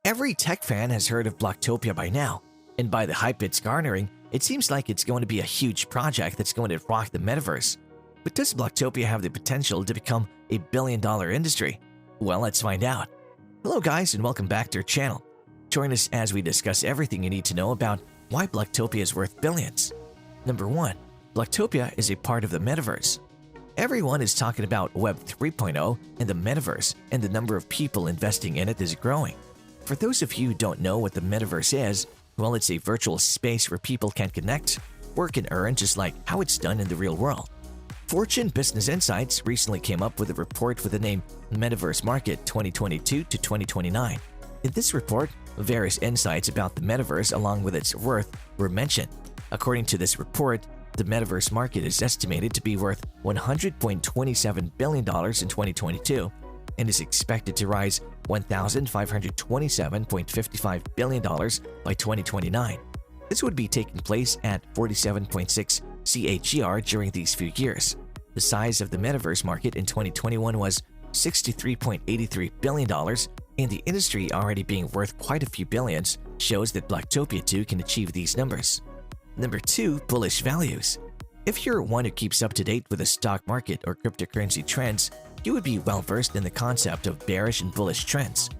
Every tech fan has heard of Bloktopia by now, and by the hype it's garnering, it seems like it's going to be a huge project that's going to rock the metaverse. But does Bloktopia have the potential to become a billion-dollar industry? Well, let's find out. Hello guys, and welcome back to our channel. Join us as we discuss everything you need to know about why Bloktopia is worth billions. Number 1. Bloktopia is a part of the metaverse. Everyone is talking about Web 3.0 and the metaverse, and the number of people investing in it is growing. For those of you who don't know what the metaverse is, well, it's a virtual space where people can connect, work, and earn just like how it's done in the real world. Fortune Business Insights recently came up with a report with the name Metaverse Market 2022 to 2029. In this report, various insights about the metaverse along with its worth were mentioned. According to this report, the metaverse market is estimated to be worth $100.27 billion in 2022 and is expected to rise $1,527.55 billion by 2029. This would be taking place at 47.6 CAGR during these few years. The size of the metaverse market in 2021 was $63.83 billion, and the industry already being worth quite a few billions shows that Bloktopia 2 can achieve these numbers. Number 2. Bullish values. If you're one who keeps up to date with the stock market or cryptocurrency trends, you would be well versed in the concept of bearish and bullish trends.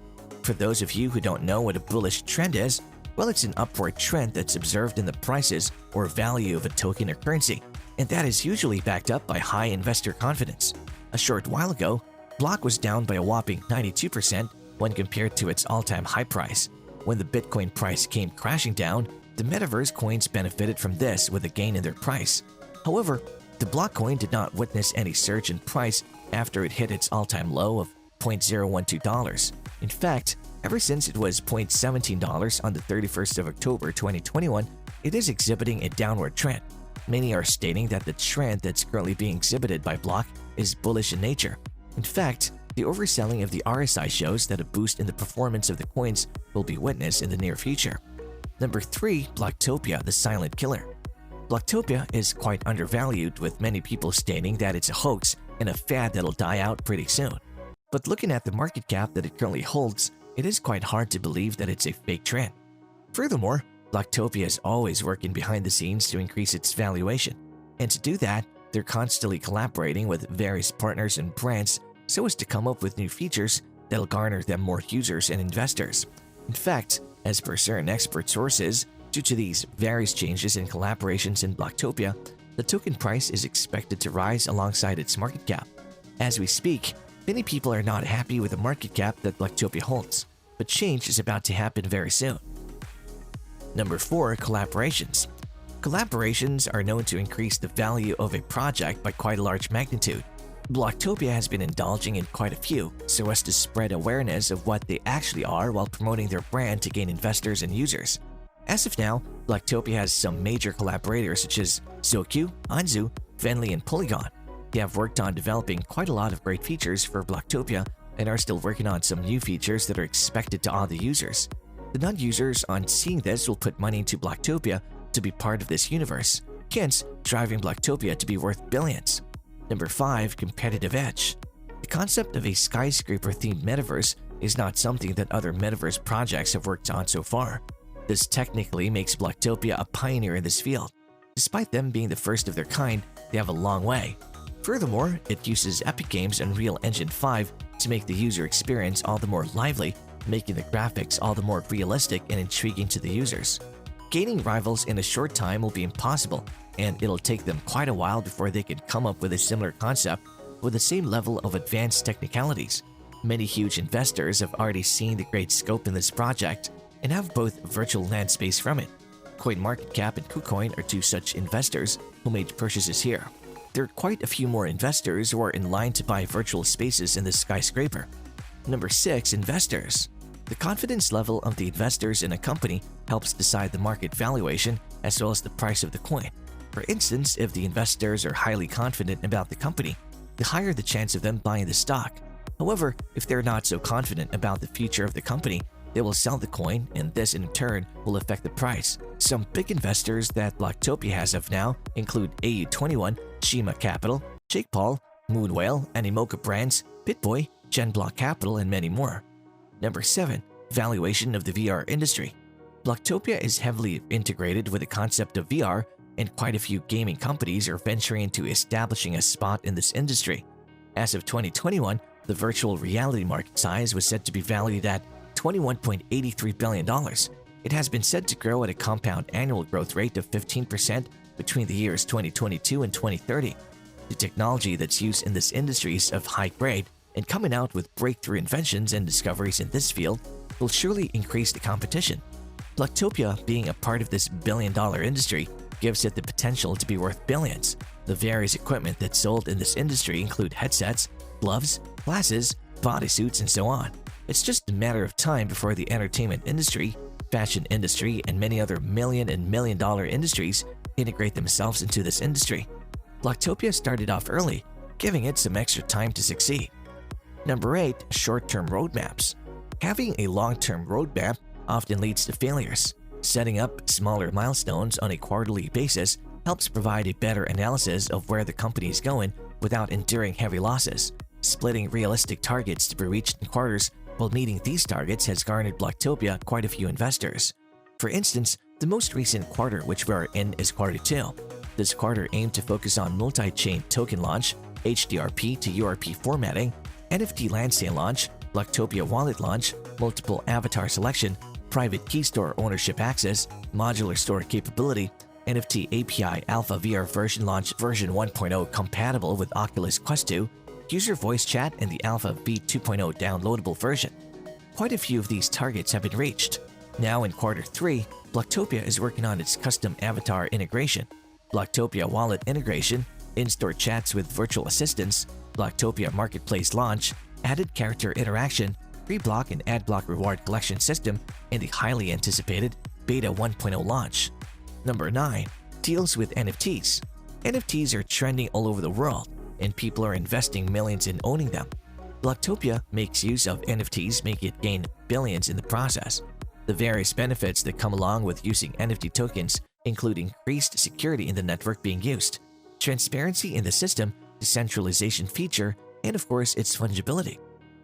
For those of you who don't know what a bullish trend is, well, it's an upward trend that's observed in the prices or value of a token or currency, and that is usually backed up by high investor confidence. A short while ago, Block was down by a whopping 92% when compared to its all-time high price. When the Bitcoin price came crashing down, the metaverse coins benefited from this with a gain in their price. However, the Block coin did not witness any surge in price after it hit its all-time low of $0.012. In fact, ever since it was $0.17 on the 31st of October 2021, it is exhibiting a downward trend. Many are stating that the trend that's currently being exhibited by Block is bullish in nature. In fact, the overselling of the RSI shows that a boost in the performance of the coins will be witnessed in the near future. Number 3. Bloktopia, the silent killer. Bloktopia is quite undervalued, with many people stating that it's a hoax and a fad that'll die out pretty soon. But looking at the market cap that it currently holds, it is quite hard to believe that it's a fake trend. Furthermore, Bloktopia is always working behind the scenes to increase its valuation. And to do that, they're constantly collaborating with various partners and brands so as to come up with new features that'll garner them more users and investors. In fact, as per certain expert sources, due to these various changes and collaborations in Bloktopia, the token price is expected to rise alongside its market cap. As we speak, many people are not happy with the market cap that Bloktopia holds, but change is about to happen very soon. Number 4. Collaborations. Collaborations are known to increase the value of a project by quite a large magnitude. Bloktopia has been indulging in quite a few so as to spread awareness of what they actually are while promoting their brand to gain investors and users. As of now, Bloktopia has some major collaborators such as Zokyu, Anzu, Venly, and Polygon. They have worked on developing quite a lot of great features for Bloktopia and are still working on some new features that are expected to awe the users. The non-users on seeing this will put money into Bloktopia to be part of this universe, hence driving Bloktopia to be worth billions. Number 5. Competitive edge. The concept of a skyscraper-themed metaverse is not something that other metaverse projects have worked on so far. This technically makes Bloktopia a pioneer in this field. Despite them being the first of their kind, they have a long way. Furthermore, it uses Epic Games' Unreal Engine 5 to make the user experience all the more lively, making the graphics all the more realistic and intriguing to the users. Gaining rivals in a short time will be impossible, and it'll take them quite a while before they can come up with a similar concept with the same level of advanced technicalities. Many huge investors have already seen the great scope in this project and have both virtual land space from it. CoinMarketCap and KuCoin are two such investors who made purchases here. There are quite a few more investors who are in line to buy virtual spaces in this skyscraper. Number 6. Investors. The confidence level of the investors in a company helps decide the market valuation as well as the price of the coin. For instance, if the investors are highly confident about the company, the higher the chance of them buying the stock. However, if they're not so confident about the future of the company, they will sell the coin, and this in turn will affect the price. Some big investors that Bloktopia has of now include AU21, Shima Capital, Jake Paul, Moonwhale, Animoca Brands, Bitboy, Genblock Capital, and many more. Number 7. Valuation of the VR industry. Bloktopia is heavily integrated with the concept of VR, and quite a few gaming companies are venturing into establishing a spot in this industry. As of 2021, the virtual reality market size was said to be valued at $21.83 billion. It has been said to grow at a compound annual growth rate of 15% between the years 2022 and 2030. The technology that's used in this industry is of high grade, and coming out with breakthrough inventions and discoveries in this field will surely increase the competition. Bloktopia, being a part of this billion-dollar industry, gives it the potential to be worth billions. The various equipment that's sold in this industry include headsets, gloves, glasses, bodysuits, and so on. It's just a matter of time before the entertainment industry, fashion industry, and many other million and million-dollar industries integrate themselves into this industry. Bloktopia started off early, giving it some extra time to succeed. Number 8. Short-term roadmaps. Having a long-term roadmap often leads to failures. Setting up smaller milestones on a quarterly basis helps provide a better analysis of where the company is going without enduring heavy losses. Splitting realistic targets to be reached in quarters while meeting these targets has garnered Bloktopia quite a few investors. For instance, the most recent quarter which we are in is quarter 2. This quarter aimed to focus on multi-chain token launch, HDRP to URP formatting, NFT land sale launch, Bloktopia wallet launch, multiple avatar selection, private key store ownership access, modular store capability, NFT API Alpha VR version launch version 1.0 compatible with Oculus Quest 2, user voice chat, and the Alpha V2.0 downloadable version. Quite a few of these targets have been reached. Now in quarter 3, Bloktopia is working on its custom avatar integration, Bloktopia wallet integration, in-store chats with virtual assistants, Bloktopia marketplace launch, added character interaction, pre-block and ad block reward collection system, and the highly anticipated Beta 1.0 launch. Number 9. Deals with NFTs. NFTs are trending all over the world, and people are investing millions in owning them. Bloktopia makes use of NFTs, making it gain billions in the process. The various benefits that come along with using NFT tokens include increased security in the network being used, transparency in the system, decentralization feature, and of course its fungibility.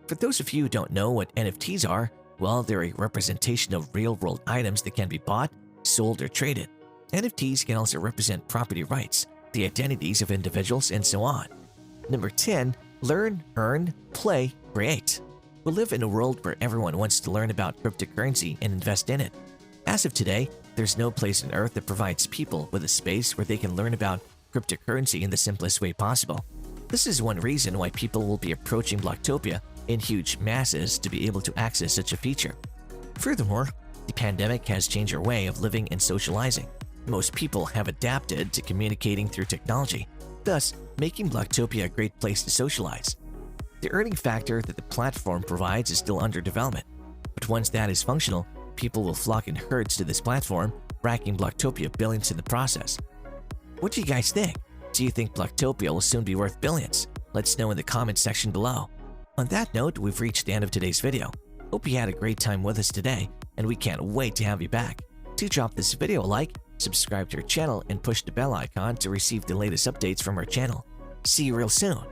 For those of you who don't know what NFTs are, well, they're a representation of real-world items that can be bought, sold, or traded. NFTs can also represent property rights, the identities of individuals, and so on. Number 10. Learn, earn, play, create. We live in a world where everyone wants to learn about cryptocurrency and invest in it. As of today, there's no place on earth that provides people with a space where they can learn about cryptocurrency in the simplest way possible. This is one reason why people will be approaching Bloktopia in huge masses to be able to access such a feature. Furthermore, the pandemic has changed our way of living and socializing. Most people have adapted to communicating through technology, thus making Bloktopia a great place to socialize. The earning factor that the platform provides is still under development, but once that is functional, people will flock in herds to this platform, racking Bloktopia billions in the process. What do you guys think? Do you think Bloktopia will soon be worth billions? Let's know in the comments section below. On that note, we've reached the end of today's video. Hope you had a great time with us today, and we can't wait to have you back. Do drop this video a like, subscribe to our channel, and push the bell icon to receive the latest updates from our channel. See you real soon.